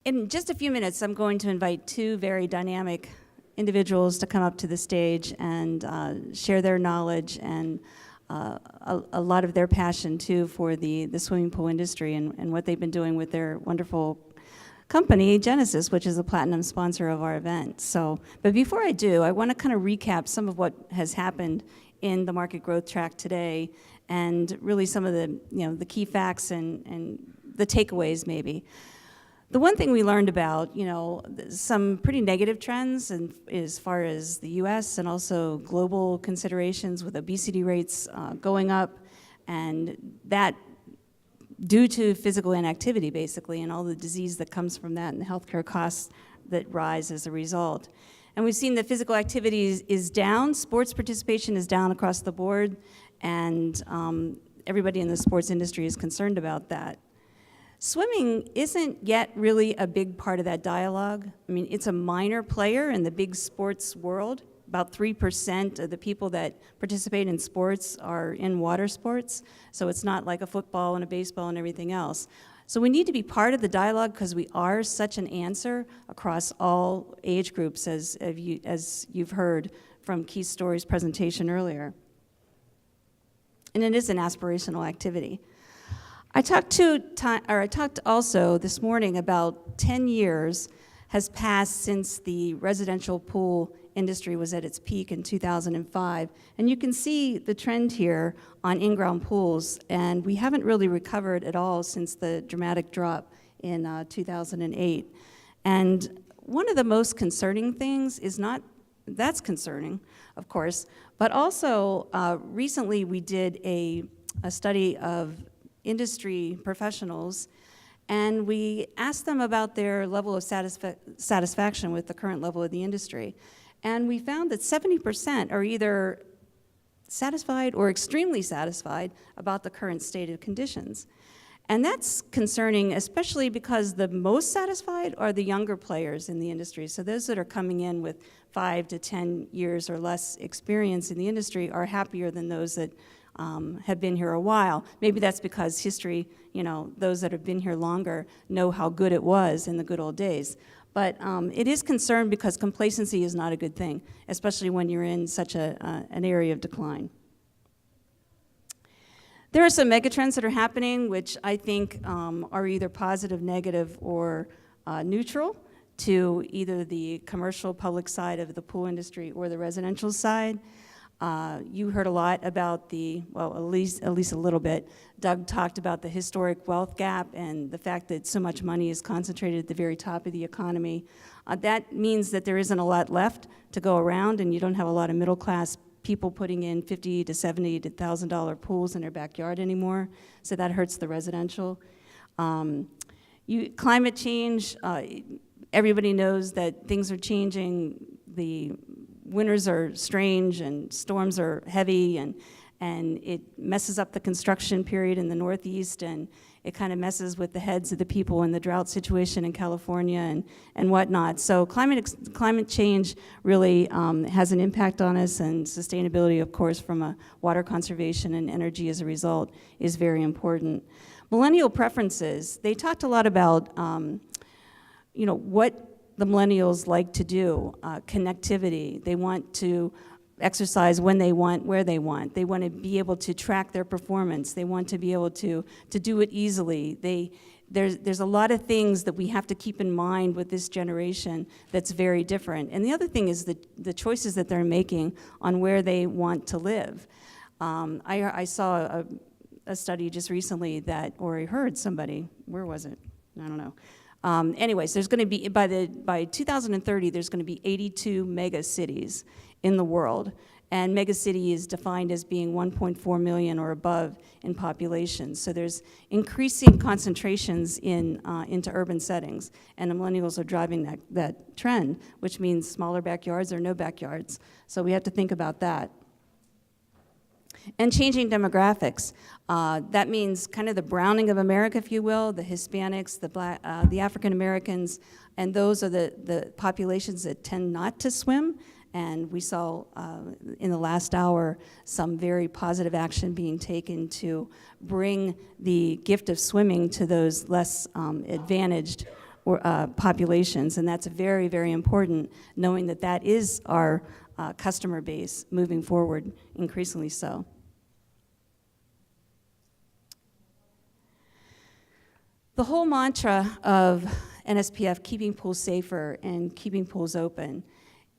In just a few minutes, I'm going to invite two very dynamic individuals to come up to the stage and share their knowledge and a lot of their passion, too, for the swimming pool industry and what they've been doing with their wonderful company, Genesis, which is a platinum sponsor of our event. But before I do, I want to kind of recap some of what has happened in the market growth track today and really some of the key facts and the takeaways, maybe. The one thing we learned about, some pretty negative trends as far as the U.S. and also global considerations with obesity rates going up, and that due to physical inactivity, basically, and all the disease that comes from that and the healthcare costs that rise as a result. And we've seen that physical activity is down, sports participation is down across the board, and everybody in the sports industry is concerned about that. Swimming isn't yet really a big part of that dialogue. I mean, it's a minor player in the big sports world. About 3% of the people that participate in sports are in water sports, so it's not like a football and a baseball and everything else. So we need to be part of the dialogue because we are such an answer across all age groups, as you've heard from Keith Story's presentation earlier. And it is an aspirational activity. I talked also this morning about 10 years has passed since the residential pool industry was at its peak in 2005. And you can see the trend here on in-ground pools, and we haven't really recovered at all since the dramatic drop in 2008. And one of the most concerning things is not, that's concerning, of course, but also recently we did a study of industry professionals, and we asked them about their level of satisfaction with the current level of the industry. And we found that 70% are either satisfied or extremely satisfied about the current state of conditions. And that's concerning, especially because the most satisfied are the younger players in the industry. So those that are coming in with 5 to 10 years or less experience in the industry are happier than those that have been here a while. Maybe that's because history, those that have been here longer know how good it was in the good old days. But it is concerned because complacency is not a good thing, especially when you're in such an area of decline. There are some megatrends that are happening, which I think are either positive, negative, or neutral to either the commercial public side of the pool industry or the residential side. You heard a lot about at least a little bit. Doug talked about the historic wealth gap and the fact that so much money is concentrated at the very top of the economy. That means that there isn't a lot left to go around, and you don't have a lot of middle class people putting in $50,000 to $70,000 to $1,000 pools in their backyard anymore, so that hurts the residential. Climate change, everybody knows that things are changing. The winters are strange and storms are heavy, and it messes up the construction period in the Northeast, and it kind of messes with the heads of the people in the drought situation in California and whatnot. So climate change really has an impact on us, and sustainability, of course, from a water conservation and energy as a result is very important. Millennial preferences, they talked a lot about what the millennials like to do, connectivity. They want to exercise when they want, where they want. They want to be able to track their performance. They want to be able to do it easily. There's a lot of things that we have to keep in mind with this generation that's very different. And the other thing is the choices that they're making on where they want to live. I saw a study just recently or I heard somebody, where was it? I don't know. Anyways, there's going to be, by 2030, there's going to be 82 mega cities in the world. And mega city is defined as being 1.4 million or above in population. So there's increasing concentrations into urban settings. And the millennials are driving that trend, which means smaller backyards or no backyards. So we have to think about that. And changing demographics. That means kind of the browning of America, if you will, the Hispanics, the African Americans, and those are the populations that tend not to swim. And we saw in the last hour some very positive action being taken to bring the gift of swimming to those less advantaged populations, and that's very, very important, knowing that that is our customer base moving forward, increasingly so. The whole mantra of NSPF, keeping pools safer and keeping pools open,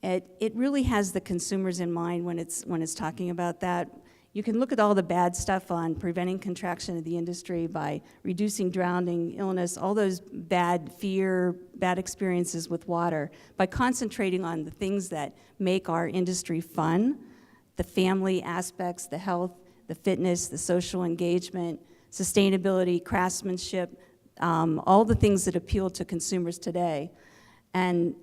it really has the consumers in mind when it's talking about that. You can look at all the bad stuff on preventing contraction of the industry by reducing drowning, illness, all those bad fear, bad experiences with water, by concentrating on the things that make our industry fun, the family aspects, the health, the fitness, the social engagement, sustainability, craftsmanship, all the things that appeal to consumers today. And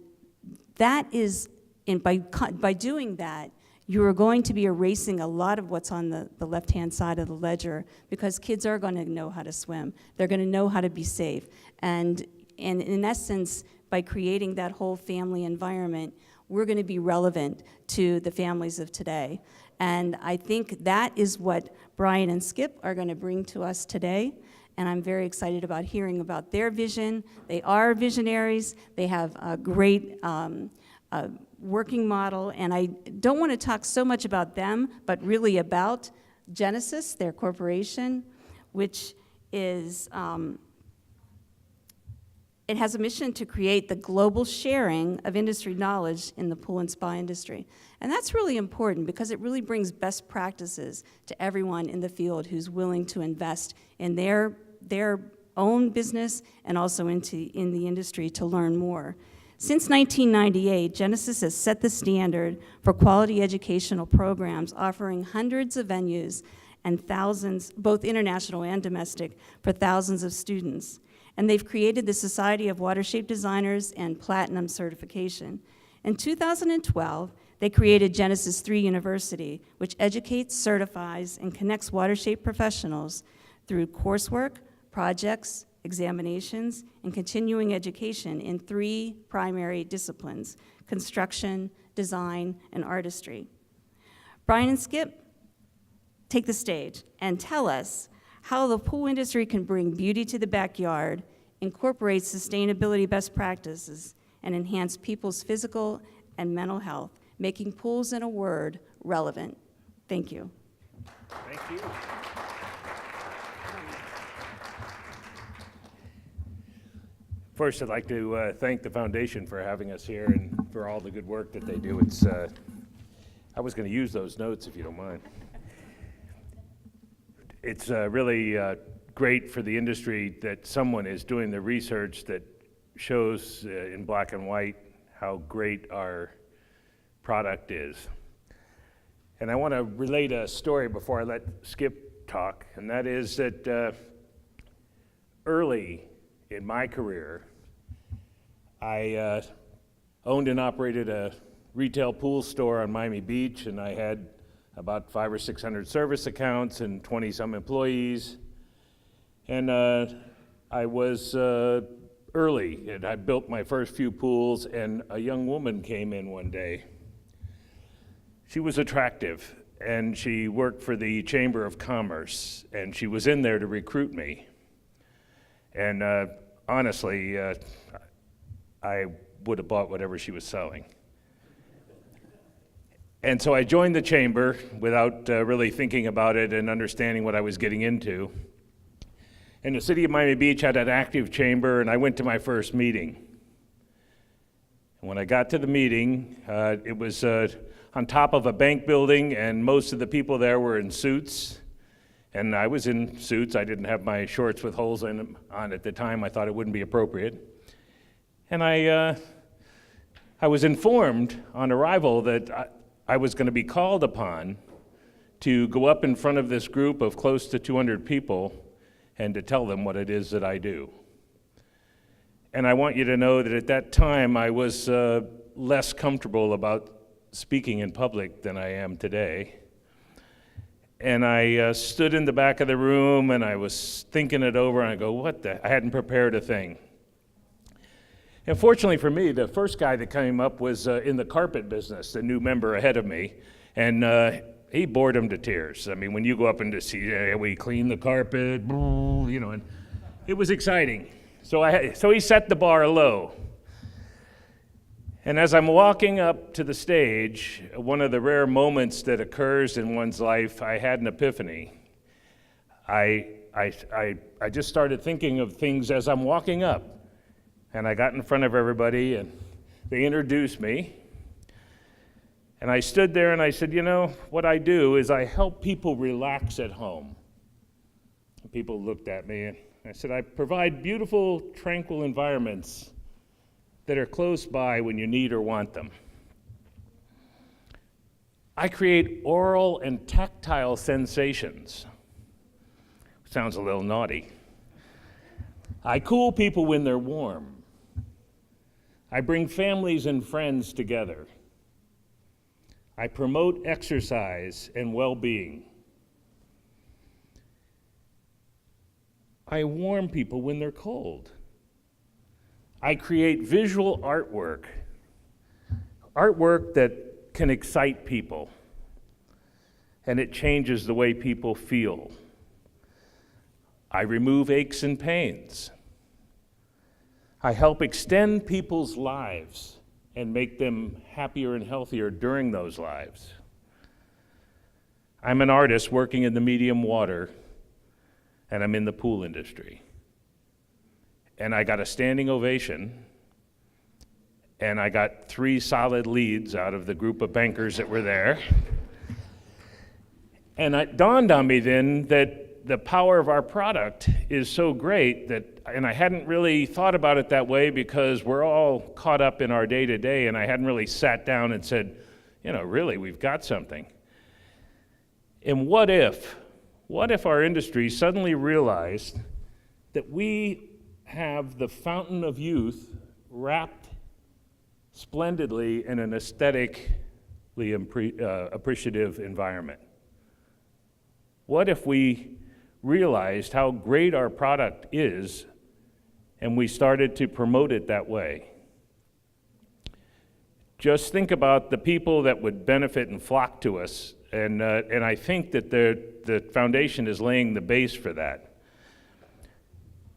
that is, by doing that, you are going to be erasing a lot of what's on the left-hand side of the ledger, because kids are going to know how to swim. They're going to know how to be safe. And in essence, by creating that whole family environment, we're going to be relevant to the families of today. And I think that is what Brian and Skip are going to bring to us today. And I'm very excited about hearing about their vision. They are visionaries. They have a great working model, and I don't want to talk so much about them, but really about Genesis, their corporation, which is, it has a mission to create the global sharing of industry knowledge in the pool and spa industry. And that's really important because it really brings best practices to everyone in the field who's willing to invest in their own business and also in the industry to learn more. Since 1998, Genesis has set the standard for quality educational programs, offering hundreds of venues and thousands, both international and domestic, for thousands of students. And they've created the Society of Watershape Designers and Platinum certification. In 2012, they created Genesis 3 University, which educates, certifies, and connects watershape professionals through coursework, projects, examinations, and continuing education in 3 primary disciplines: construction, design, and artistry. Brian and Skip, take the stage and tell us how the pool industry can bring beauty to the backyard, incorporate sustainability best practices, and enhance people's physical and mental health, making pools, in a word, relevant. Thank you. Thank you. First, I'd like to thank the foundation for having us here and for all the good work that they do. It's, I was going to use those notes if you don't mind. It's really great for the industry that someone is doing the research that shows in black and white how great our product is. And I want to relate a story before I let Skip talk, and that is that early in my career, I owned and operated a retail pool store on Miami Beach, and I had about 500 or 600 service accounts and 20-some employees. And I was early, and I built my first few pools, and a young woman came in one day. She was attractive, and she worked for the Chamber of Commerce, and she was in there to recruit me. And honestly, I would have bought whatever she was selling. And so I joined the chamber without really thinking about it and understanding what I was getting into. And the city of Miami Beach had an active chamber, and I went to my first meeting. And when I got to the meeting, it was on top of a bank building, and most of the people there were in suits. And I was in suits. I didn't have my shorts with holes in them on at the time. I thought it wouldn't be appropriate. And I was informed on arrival that I was going to be called upon to go up in front of this group of close to 200 people and to tell them what it is that I do. And I want you to know that at that time I was less comfortable about speaking in public than I am today. And I stood in the back of the room and I was thinking it over, and I go, I hadn't prepared a thing. And fortunately for me, the first guy that came up was in the carpet business, the new member ahead of me, and he bored him to tears. I mean, when you go up and to see, we clean the carpet, and it was exciting. So he set the bar low. And as I'm walking up to the stage, one of the rare moments that occurs in one's life, I had an epiphany. I just started thinking of things as I'm walking up. And I got in front of everybody, and they introduced me. And I stood there and I said, what I do is I help people relax at home. And people looked at me, and I said, I provide beautiful, tranquil environments that are close by when you need or want them. I create oral and tactile sensations. Sounds a little naughty. I cool people when they're warm. I bring families and friends together. I promote exercise and well-being. I warm people when they're cold. I create visual artwork that can excite people, and it changes the way people feel. I remove aches and pains. I help extend people's lives and make them happier and healthier during those lives. I'm an artist working in the medium water, and I'm in the pool industry. And I got a standing ovation, and I got 3 solid leads out of the group of bankers that were there. And it dawned on me then that the power of our product is so great and I hadn't really thought about it that way because we're all caught up in our day-to-day, and I hadn't really sat down and said, really, we've got something. And what if our industry suddenly realized that we have the fountain of youth wrapped splendidly in an aesthetically appreciative environment? What if we realized how great our product is and we started to promote it that way? Just think about the people that would benefit and flock to us, and I think that the foundation is laying the base for that.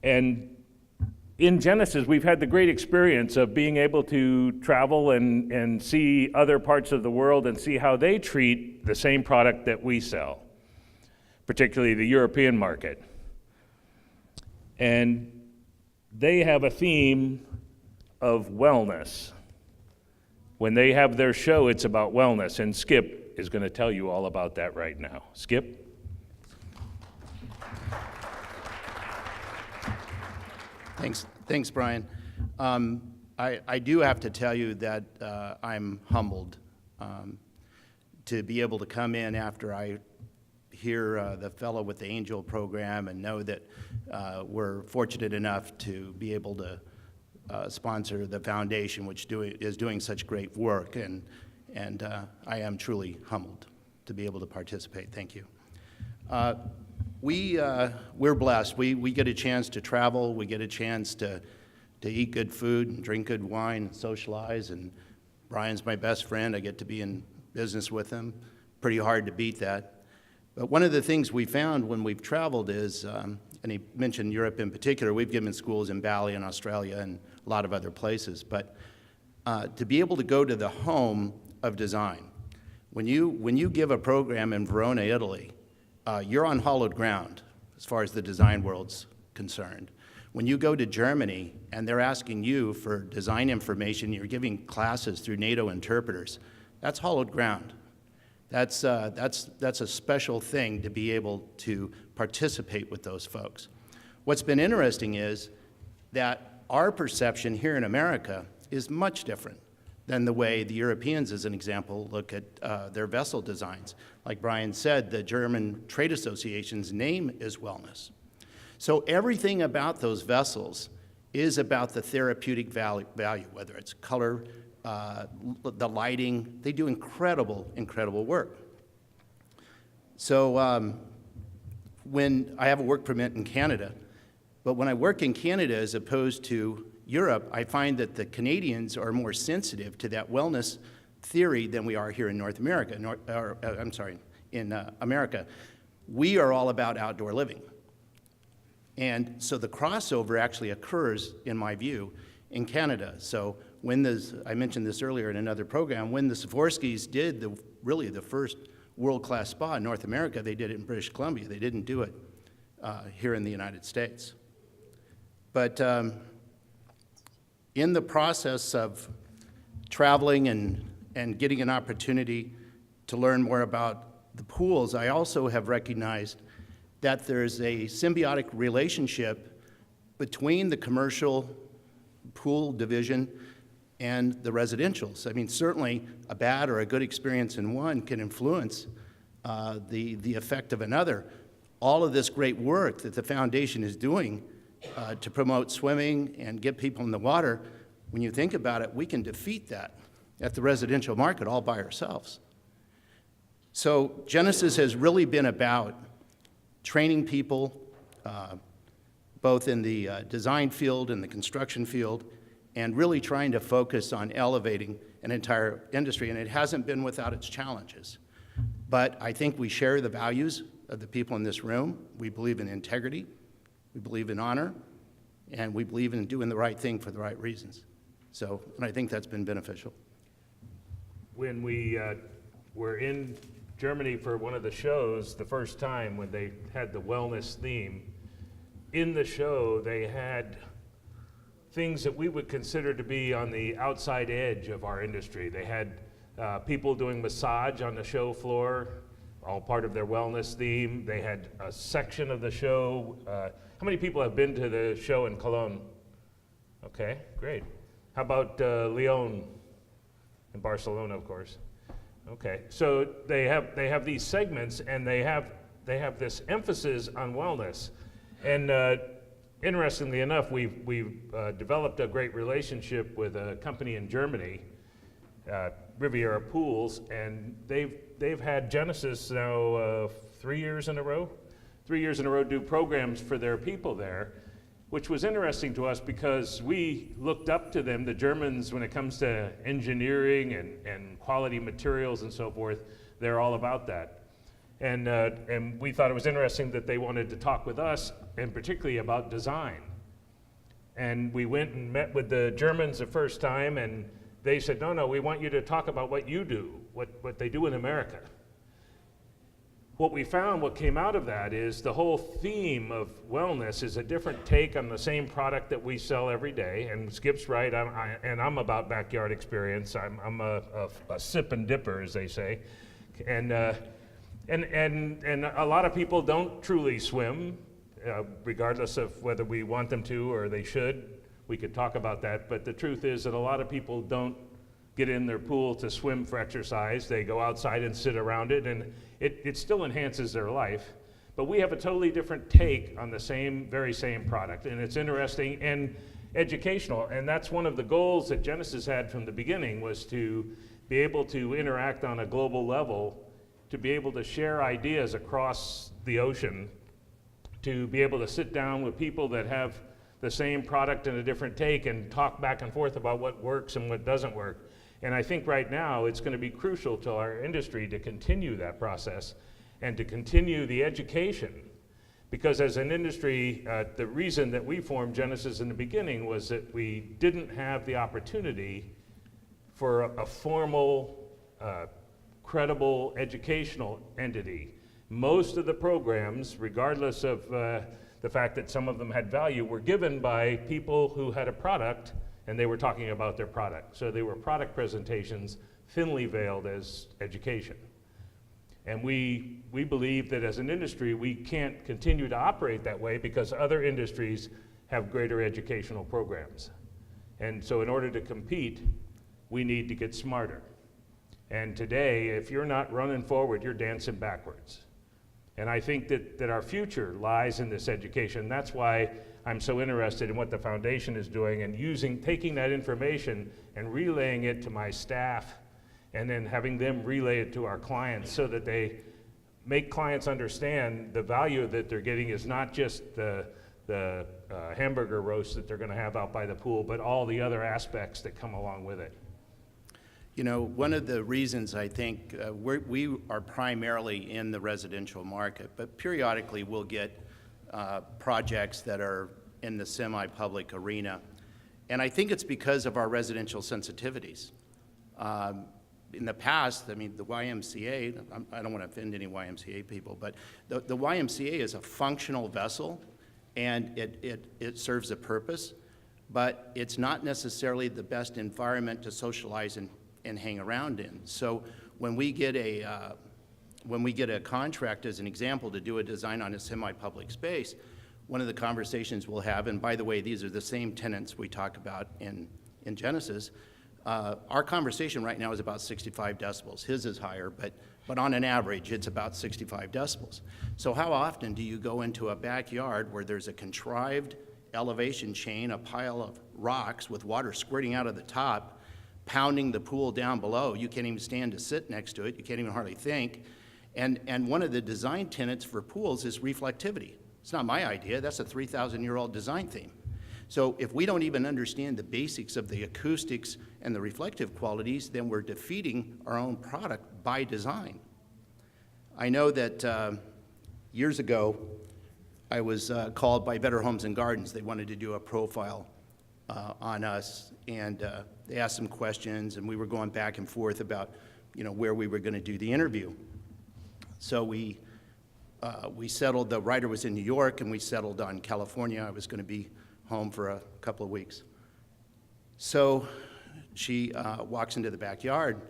And in Genesis, we've had the great experience of being able to travel and see other parts of the world and see how they treat the same product that we sell, particularly the European market. And they have a theme of wellness. When they have their show, it's about wellness, and Skip is going to tell you all about that right now. Skip? Thanks, Brian. I do have to tell you that I'm humbled to be able to come in after I hear the fellow with the Angel program and know that we're fortunate enough to be able to sponsor the foundation, which is doing such great work, and I am truly humbled to be able to participate. Thank you. We're blessed. We get a chance to travel. We get a chance to eat good food and drink good wine and socialize. And Brian's my best friend. I get to be in business with him. Pretty hard to beat that. But one of the things we found when we've traveled is, and he mentioned Europe in particular, we've given schools in Bali and Australia and a lot of other places. But to be able to go to the home of design, when you give a program in Verona, Italy, you're on hallowed ground as far as the design world's concerned. When you go to Germany and they're asking you for design information, you're giving classes through NATO interpreters, that's hallowed ground. That's a special thing to be able to participate with those folks. What's been interesting is that our perception here in America is much different than the way the Europeans, as an example, look at their vessel designs. Like Brian said, the German Trade Association's name is wellness. So everything about those vessels is about the therapeutic value, whether it's color, the lighting. They do incredible, incredible work. So when I have a work permit in Canada, but when I work in Canada as opposed to Europe, I find that the Canadians are more sensitive to that wellness theory than we are here in North America. In America. We are all about outdoor living. And so the crossover actually occurs, in my view, in Canada. So when I mentioned this earlier in another program, when the Swarovskis did really the first world-class spa in North America, they did it in British Columbia. They didn't do it here in the United States. But in the process of traveling and getting an opportunity to learn more about the pools, I also have recognized that there's a symbiotic relationship between the commercial pool division and the residentials. I mean, certainly a bad or a good experience in one can influence the effect of another. All of this great work that the foundation is doing to promote swimming and get people in the water, when you think about it, we can defeat that at the residential market all by ourselves. So Genesis has really been about training people, both in the design field and the construction field, and really trying to focus on elevating an entire industry. And it hasn't been without its challenges. But I think we share the values of the people in this room. We believe in integrity, we believe in honor, and we believe in doing the right thing for the right reasons. So, and I think that's been beneficial. When we were in Germany for one of the shows, the first time when they had the wellness theme, in the show they had things that we would consider to be on the outside edge of our industry. They had people doing massage on the show floor, all part of their wellness theme. They had a section of the show. How many people have been to the show in Cologne? Okay, great. How about Lyon and Barcelona, of course? Okay, so they have these segments, and they have this emphasis on wellness. And interestingly enough, we've developed a great relationship with a company in Germany, Riviera Pools, and they've had Genesis now 3 years in a row. 3 years in a row do programs for their people there, which was interesting to us because we looked up to them, the Germans, when it comes to engineering and quality materials and so forth. They're all about that. And we thought it was interesting that they wanted to talk with us, and particularly about design. And we went and met with the Germans the first time, and they said, no, we want you to talk about what you do, what they do in America. What we found, what came out of that is the whole theme of wellness is a different take on the same product that we sell every day. And Skip's right, I'm about backyard experience. I'm a sip and dipper, as they say. And a lot of people don't truly swim, regardless of whether we want them to or they should. We could talk about that, but the truth is that a lot of people don't get in their pool to swim for exercise. They go outside and sit around it, and it still enhances their life. But we have a totally different take on the very same product, and it's interesting and educational. And that's one of the goals that Genesis had from the beginning, was to be able to interact on a global level, to be able to share ideas across the ocean, to be able to sit down with people that have the same product and a different take and talk back and forth about what works and what doesn't work. And I think right now it's going to be crucial to our industry to continue that process and to continue the education. Because as an industry, the reason that we formed Genesis in the beginning was that we didn't have the opportunity for a formal, credible educational entity. Most of the programs, regardless of the fact that some of them had value, were given by people who had a product and they were talking about their product. So they were product presentations, thinly veiled as education. And we believe that as an industry, we can't continue to operate that way because other industries have greater educational programs. And so in order to compete, we need to get smarter. And today, if you're not running forward, you're dancing backwards. And I think that our future lies in this education. That's why I'm so interested in what the foundation is doing and taking that information and relaying it to my staff, and then having them relay it to our clients so that they make clients understand the value that they're getting is not just the hamburger roast that they're going to have out by the pool, but all the other aspects that come along with it. You know, one of the reasons I think we are primarily in the residential market, but periodically we'll get projects that are in the semi-public arena. And I think it's because of our residential sensitivities. In the past, I mean, the YMCA, I don't want to offend any YMCA people, but the YMCA is a functional vessel, and it serves a purpose, but it's not necessarily the best environment to socialize and hang around in. So when we get a contract, as an example, to do a design on a semi-public space, one of the conversations we'll have, and by the way, these are the same tenants we talk about in Genesis, our conversation right now is about 65 decibels. His is higher, but on an average, it's about 65 decibels. So how often do you go into a backyard where there's a contrived elevation chain, a pile of rocks with water squirting out of the top, pounding the pool down below? You can't even stand to sit next to it. You can't even hardly think. And one of the design tenets for pools is reflectivity. It's not my idea. That's a 3,000-year-old design theme. So if we don't even understand the basics of the acoustics and the reflective qualities, then we're defeating our own product by design. I know that years ago, I was called by Better Homes and Gardens. They wanted to do a profile on us, and they asked some questions, and we were going back and forth about, where we were going to do the interview. So we settled. The writer was in New York, and we settled on California. I was going to be home for a couple of weeks. So she walks into the backyard,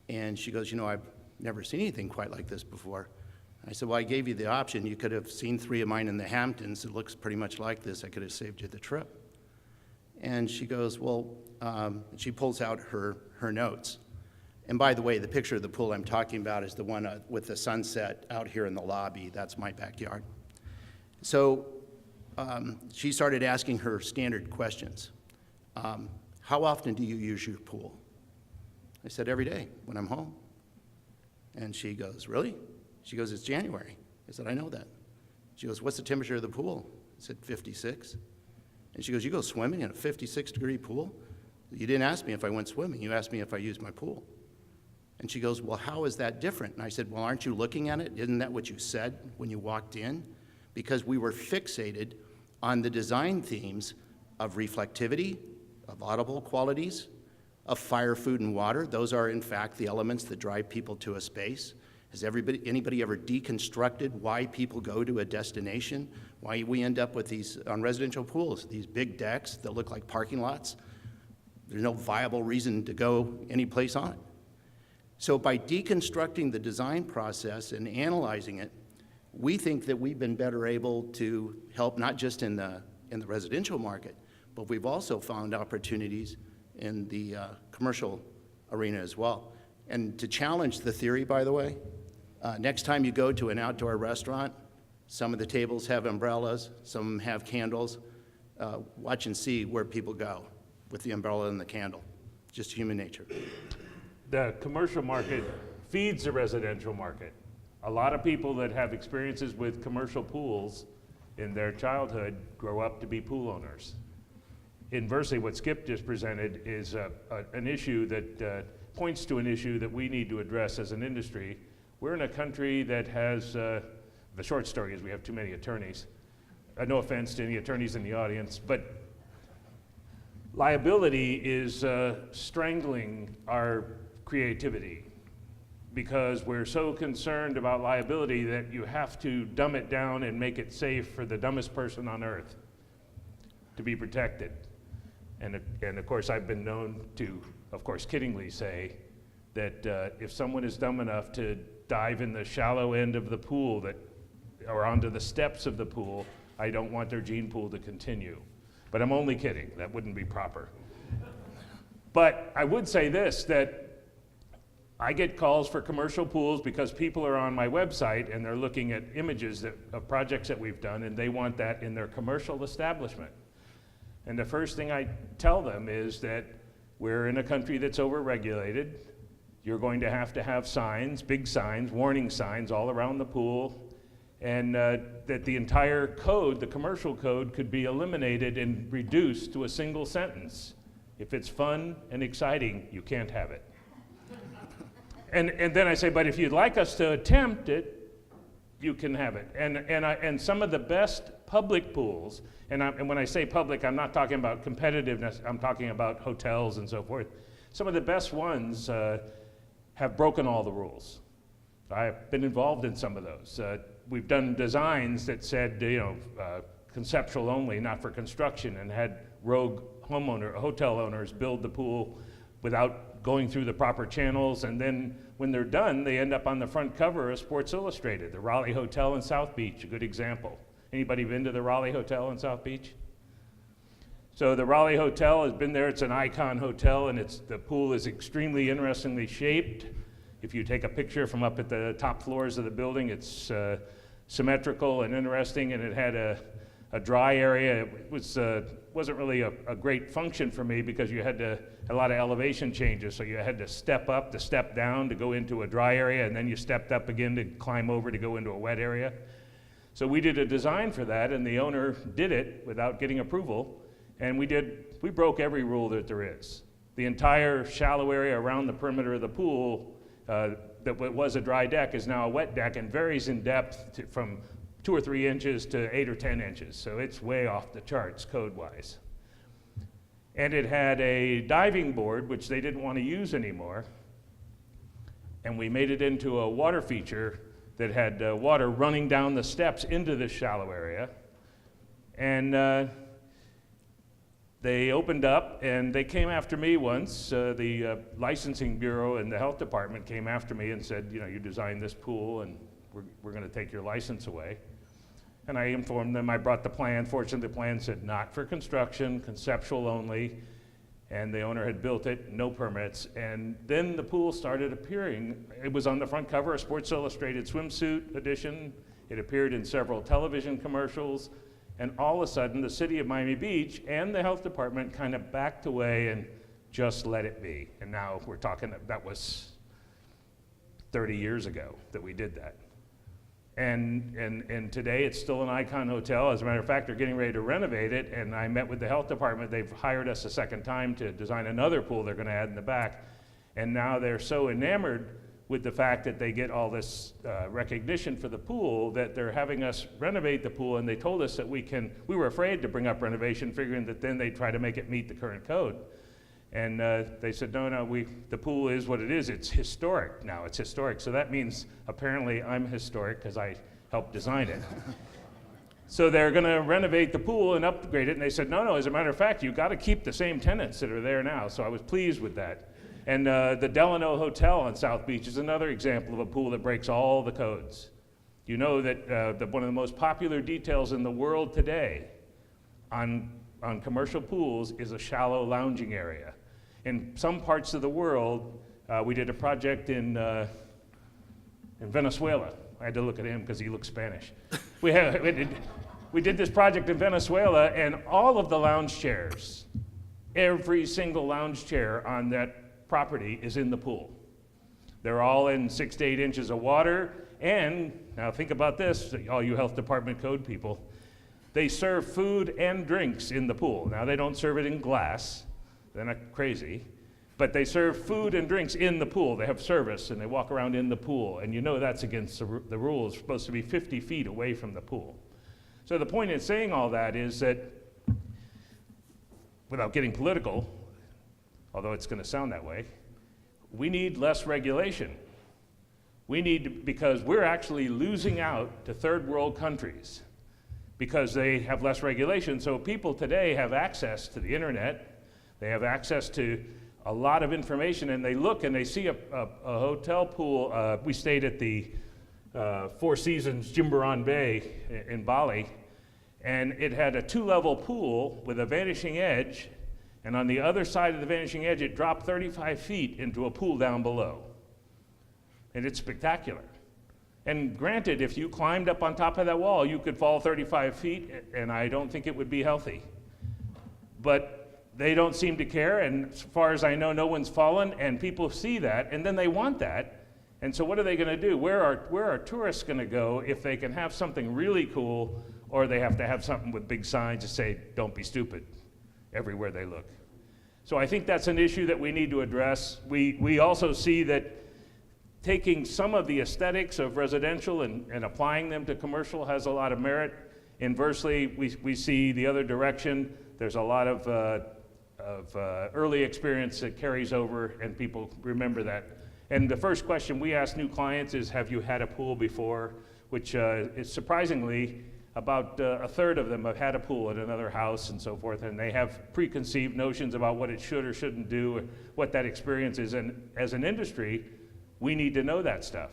and she goes, I've never seen anything quite like this before. I said, well, I gave you the option. You could have seen 3 of mine in the Hamptons. It looks pretty much like this. I could have saved you the trip. And she goes, well, she pulls out her notes. And by the way, the picture of the pool I'm talking about is the one with the sunset out here in the lobby. That's my backyard. So she started asking her standard questions. How often do you use your pool? I said, every day when I'm home. And she goes, really? She goes, it's January. I said, I know that. She goes, what's the temperature of the pool? I said, 56. And she goes, you go swimming in a 56-degree pool? You didn't ask me if I went swimming. You asked me if I used my pool. And she goes, well, how is that different? And I said, well, aren't you looking at it? Isn't that what you said when you walked in? Because we were fixated on the design themes of reflectivity, of audible qualities, of fire, food, and water. Those are, in fact, the elements that drive people to a space. Has anybody ever deconstructed why people go to a destination? Why we end up with these, on residential pools, these big decks that look like parking lots? There's no viable reason to go any place on it. So by deconstructing the design process and analyzing it, we think that we've been better able to help not just in the residential market, but we've also found opportunities in the commercial arena as well. And to challenge the theory, by the way, next time you go to an outdoor restaurant, some of the tables have umbrellas, some have candles. Watch and see where people go with the umbrella and the candle. Just human nature. The commercial market feeds the residential market. A lot of people that have experiences with commercial pools in their childhood grow up to be pool owners. Inversely, what Skip just presented is an issue that points to an issue that we need to address as an industry. We're in a country that has, the short story is we have too many attorneys. No offense to any attorneys in the audience, but liability is strangling our creativity because we're so concerned about liability that you have to dumb it down and make it safe for the dumbest person on earth to be protected. And of course, I've been known to, of course, kiddingly say that if someone is dumb enough to dive in the shallow end of the pool or onto the steps of the pool, I don't want their gene pool to continue. But I'm only kidding. That wouldn't be proper. But I would say this, that I get calls for commercial pools because people are on my website and they're looking at images of projects that we've done, and they want that in their commercial establishment. And the first thing I tell them is that we're in a country that's overregulated. You're going to have signs, big signs, warning signs all around the pool, and that the entire code, the commercial code, could be eliminated and reduced to a single sentence. If it's fun and exciting, you can't have it. And then I say, but if you'd like us to attempt it, you can have it. And some of the best public pools, and when I say public, I'm not talking about competitiveness, I'm talking about hotels and so forth. Some of the best ones have broken all the rules. I've been involved in some of those. We've done designs that said, conceptual only, not for construction, and had rogue hotel owners build the pool without going through the proper channels, and then when they're done, they end up on the front cover of Sports Illustrated. The Raleigh Hotel in South Beach, a good example. Anybody been to the Raleigh Hotel in South Beach? So the Raleigh Hotel has been there. It's an icon hotel, and the pool is extremely interestingly shaped. If you take a picture from up at the top floors of the building, it's symmetrical and interesting, and it had a dry area. It wasn't really a great function for me because you had a lot of elevation changes, so you had to step up, to step down to go into a dry area, and then you stepped up again to climb over to go into a wet area. So we did a design for that, and the owner did it without getting approval, and we broke every rule that there is. The entire shallow area around the perimeter of the pool that was a dry deck is now a wet deck and varies in depth from 2 or 3 inches to 8 or 10 inches. So it's way off the charts code-wise. And it had a diving board, which they didn't want to use anymore. And we made it into a water feature that had water running down the steps into this shallow area. And they opened up, and they came after me once. The licensing bureau and the health department came after me and said, you designed this pool, and we're going to take your license away. And I informed them I brought the plan. Fortunately, the plan said not for construction, conceptual only, and the owner had built it, no permits. And then the pool started appearing. It was on the front cover of Sports Illustrated swimsuit edition. It appeared in several television commercials. And all of a sudden, the city of Miami Beach and the health department kind of backed away and just let it be. And now we're talking, that was 30 years ago that we did that. And today it's still an icon hotel. As a matter of fact, they're getting ready to renovate it, and I met with the health department. They've hired us a second time to design another pool they're going to add in the back. And now they're so enamored with the fact that they get all this recognition for the pool that they're having us renovate the pool, and they told us that we were afraid to bring up renovation, figuring that then they'd try to make it meet the current code. And they said, no, the pool is what it is. It's historic now. It's historic. So that means apparently I'm historic because I helped design it. So they're going to renovate the pool and upgrade it. And they said, no, as a matter of fact, you've got to keep the same tenants that are there now. So I was pleased with that. And the Delano Hotel on South Beach is another example of a pool that breaks all the codes. You know that one of the most popular details in the world today on commercial pools is a shallow lounging area. In some parts of the world, we did a project in Venezuela. I had to look at him because he looks Spanish. We did this project in Venezuela, and all of the lounge chairs, every single lounge chair on that property is in the pool. They're all in 6 to 8 inches of water, and now think about this, all you health department code people, they serve food and drinks in the pool. Now they don't serve it in glass, they're not crazy, but they serve food and drinks in the pool. They have service and they walk around in the pool, and you know that's against the rules. It's supposed to be 50 feet away from the pool. So the point in saying all that is that, without getting political, although it's going to sound that way, we need less regulation. Because we're actually losing out to third world countries because they have less regulation. So people today have access to the internet, they have access to a lot of information, and they look and they see a hotel pool. We stayed at the Four Seasons Jimbaran Bay in Bali, and it had a 2-level pool with a vanishing edge, and on the other side of the vanishing edge, it dropped 35 feet into a pool down below. And it's spectacular. And granted, if you climbed up on top of that wall, you could fall 35 feet, and I don't think it would be healthy. But they don't seem to care, and as far as I know, no one's fallen, and people see that, and then they want that. And so what are they going to do? Where are tourists going to go if they can have something really cool, or they have to have something with big signs that say, don't be stupid, everywhere they look? So I think that's an issue that we need to address. We also see that taking some of the aesthetics of residential and applying them to commercial has a lot of merit. Inversely, we see the other direction. There's a lot of early experience that carries over, and people remember that. And the first question we ask new clients is, have you had a pool before? Which is surprisingly, about a third of them have had a pool at another house and so forth, and they have preconceived notions about what it should or shouldn't do, what that experience is. And as an industry, we need to know that stuff.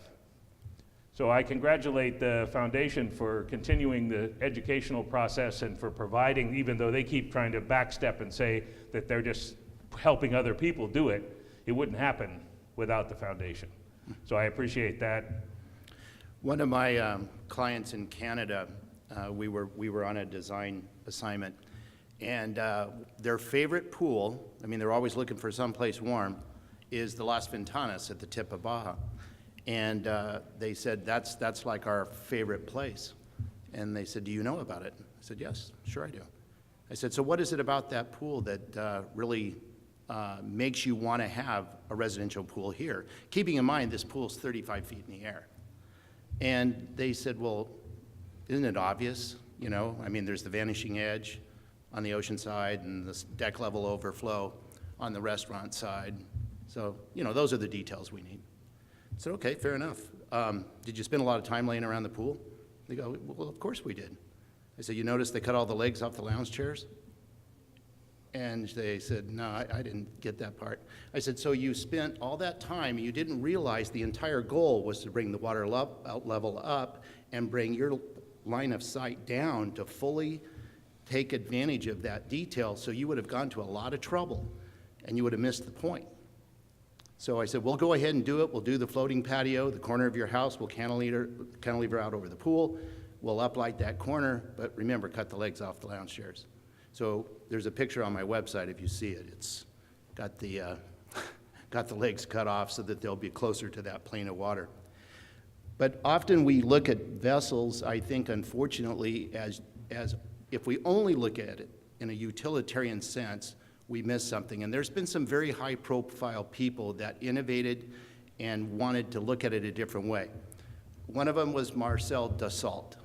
So I congratulate the foundation for continuing the educational process and for providing, even though they keep trying to backstep and say that they're just helping other people do it, it wouldn't happen without the foundation. So I appreciate that. One of my clients in Canada, we were on a design assignment, and their favorite pool, I mean, they're always looking for someplace warm, is the Las Ventanas at the tip of Baja. And they said, that's like our favorite place. And they said, do you know about it? I said, yes, sure I do. I said, so what is it about that pool that really makes you want to have a residential pool here? Keeping in mind, this pool's 35 feet in the air. And they said, well, isn't it obvious? You know, I mean, there's the vanishing edge on the ocean side and the deck level overflow on the restaurant side. So, you know, those are the details we need. I said, okay, fair enough. Did you spend a lot of time laying around the pool? They go, well, of course we did. I said, you noticed they cut all the legs off the lounge chairs? And they said, no, I didn't get that part. I said, so you spent all that time, and you didn't realize the entire goal was to bring the water level up and bring your line of sight down to fully take advantage of that detail, so you would have gone to a lot of trouble, and you would have missed the point. So I said, we'll go ahead and do it. We'll do the floating patio, the corner of your house. We'll cantilever out over the pool. We'll uplight that corner, but remember, cut the legs off the lounge chairs. So there's a picture on my website if you see it. It's got the, got the legs cut off so that they'll be closer to that plane of water. But often we look at vessels, I think, unfortunately, as if we only look at it in a utilitarian sense, we miss something. And there's been some very high-profile people that innovated and wanted to look at it a different way. One of them was Marcel Dassault.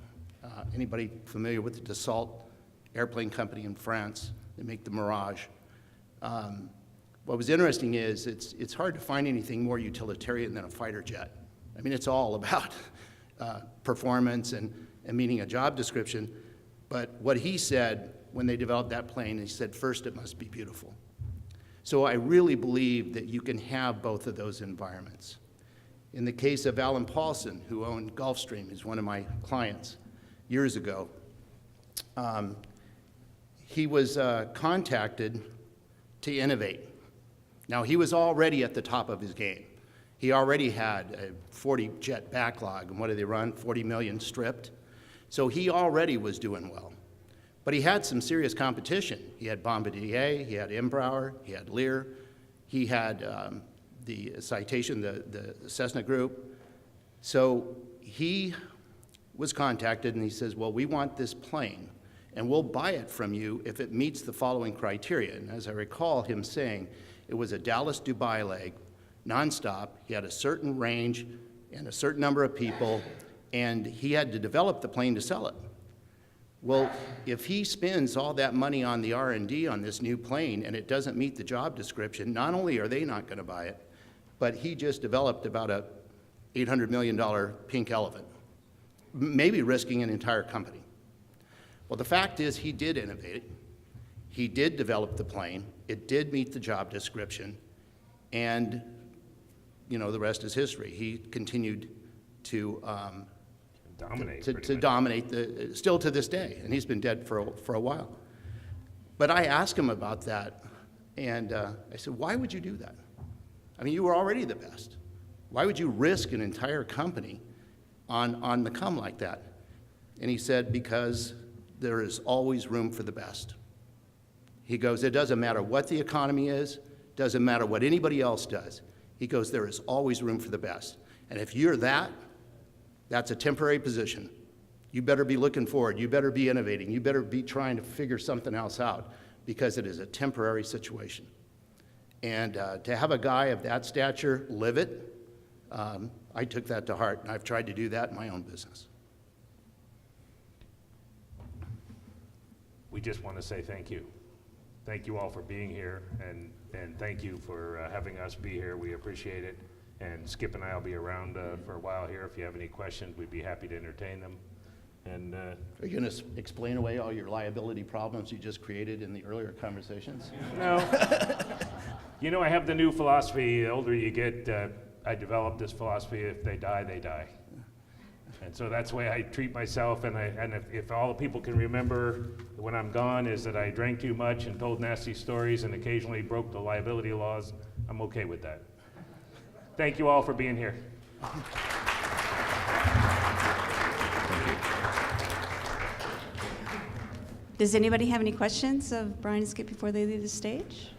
Anybody familiar with the Dassault airplane company in France? They make the Mirage. What was interesting is it's hard to find anything more utilitarian than a fighter jet. I mean, it's all about performance and meeting a job description. But what he said when they developed that plane, he said, first, it must be beautiful. So I really believe that you can have both of those environments. In the case of Alan Paulson, who owned Gulfstream, he's one of my clients years ago, he was contacted to innovate. Now, he was already at the top of his game. He already had a 40-jet backlog, and what did they run? 40 million stripped. So he already was doing well. But he had some serious competition. He had Bombardier, he had Embraer, he had Lear, he had the Citation, the Cessna Group. So he was contacted and he says, well, we want this plane and we'll buy it from you if it meets the following criteria. And as I recall him saying, it was a Dallas-Dubai leg, nonstop. He had a certain range and a certain number of people, and he had to develop the plane to sell it. Well, if he spends all that money on the R&D on this new plane and it doesn't meet the job description, not only are they not going to buy it, but he just developed about a $800 million pink elephant, maybe risking an entire company. Well, the fact is he did innovate it. He did develop the plane. It did meet the job description. And, you know, the rest is history. He continued to dominate still to this day, and he's been dead for a while. But I asked him about that, and I said, why would you do that? I mean, you were already the best. Why would you risk an entire company on the come like that? And he said, because there is always room for the best. He goes, it doesn't matter what the economy is, doesn't matter what anybody else does. He goes, there is always room for the best. And if you're that, that's a temporary position. You better be looking forward. You better be innovating. You better be trying to figure something else out, because it is a temporary situation. And to have a guy of that stature live it, I took that to heart, and I've tried to do that in my own business. We just want to say thank you. Thank you all for being here, and thank you for having us be here. We appreciate it. And Skip and I will be around for a while here. If you have any questions, we'd be happy to entertain them. And Are you going to explain away all your liability problems you just created in the earlier conversations? no, you know, I have the new philosophy. The older you get, I developed this philosophy: if they die, they die. And so that's the way I treat myself. And if all the people can remember when I'm gone is that I drank too much and told nasty stories and occasionally broke the liability laws, I'm okay with that. Thank you all for being here. Does anybody have any questions of Brian and Skip before they leave the stage?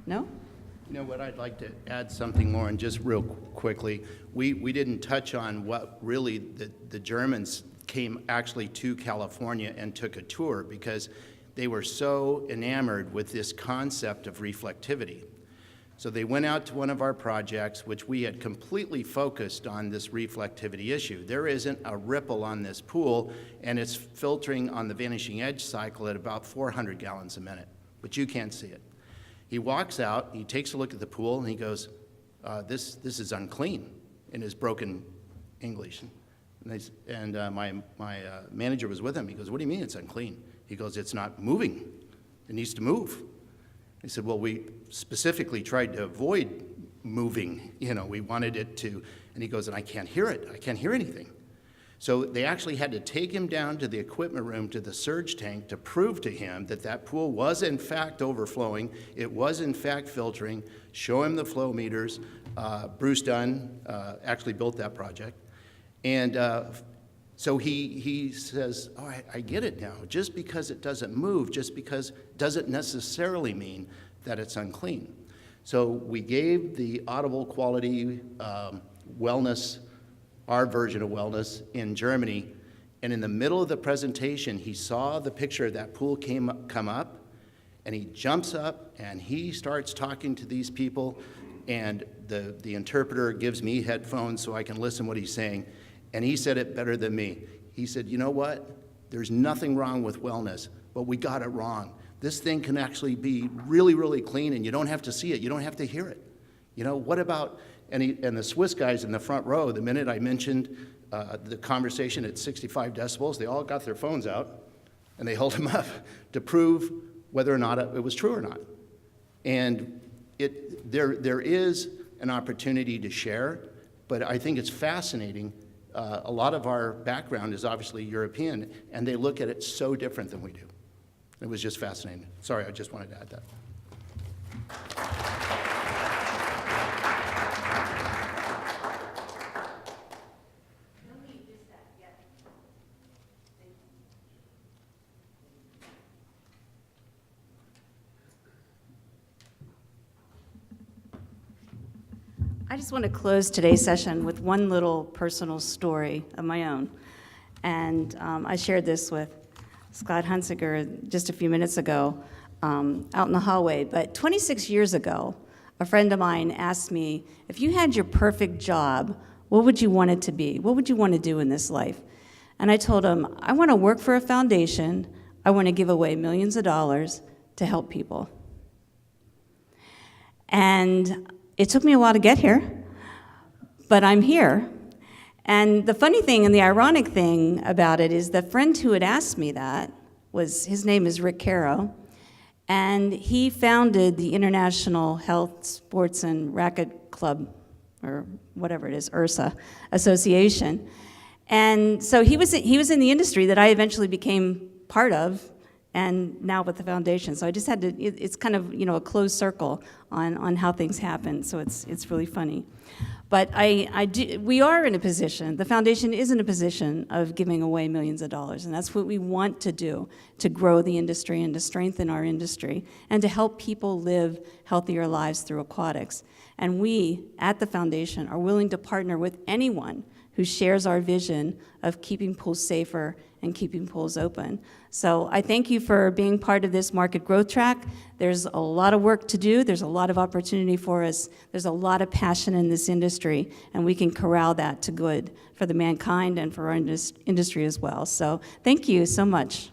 No? You know what, I'd like to add something more, and just real quickly. We didn't touch on what really the Germans came actually to California and took a tour, because they were so enamored with this concept of reflectivity. So they went out to one of our projects, which we had completely focused on this reflectivity issue. There isn't a ripple on this pool, and it's filtering on the vanishing edge cycle at about 400 gallons a minute, but you can't see it. He walks out, he takes a look at the pool, and he goes, this is unclean, in his broken English. And my manager was with him. He goes, what do you mean it's unclean? He goes, it's not moving. It needs to move. He said, well, we specifically tried to avoid moving. You know, we wanted it to, and he goes, and I can't hear it. I can't hear anything. So they actually had to take him down to the equipment room, to the surge tank, to prove to him that that pool was in fact overflowing, it was in fact filtering, show him the flow meters. Bruce Dunn actually built that project. And so he says, oh, I get it now. Just because it doesn't move, just because doesn't necessarily mean that it's unclean. So we gave the audible quality wellness, our version of wellness in Germany, and in the middle of the presentation, he saw the picture of that pool come up, and he jumps up and he starts talking to these people, and the interpreter gives me headphones so I can listen what he's saying, and he said it better than me. He said, you know what? There's nothing wrong with wellness, but we got it wrong. This thing can actually be really, really clean, and you don't have to see it. You don't have to hear it. You know, what about, and the Swiss guys in the front row, the minute I mentioned the conversation at 65 decibels, they all got their phones out, and they held them up to prove whether or not it was true or not. And there is an opportunity to share, but I think it's fascinating. A lot of our background is obviously European, and they look at it so different than we do. It was just fascinating. Sorry, I just wanted to add that. I just want to close today's session with one little personal story of my own. And I shared this with Scott Hunsiger just a few minutes ago out in the hallway. But 26 years ago, a friend of mine asked me, if you had your perfect job, what would you want it to be? What would you want to do in this life? And I told him, I want to work for a foundation. I want to give away millions of dollars to help people. And it took me a while to get here, but I'm here. And the funny thing and the ironic thing about it is the friend who had asked me that his name is Rick Caro, and he founded the International Health, Sports, and Racket Club, or whatever it is, IRSA Association. And so he was in the industry that I eventually became part of, and now with the foundation. So I just had to, it's kind of, you know, a closed circle on how things happen, so it's really funny. But we are in a position, the foundation is in a position of giving away millions of dollars, and that's what we want to do, to grow the industry and to strengthen our industry and to help people live healthier lives through aquatics. And we, at the foundation, are willing to partner with anyone who shares our vision of keeping pools safer and keeping pools open. So I thank you for being part of this market growth track. There's a lot of work to do. There's a lot of opportunity for us. There's a lot of passion in this industry, and we can corral that to good for the mankind and for our industry as well. So thank you so much.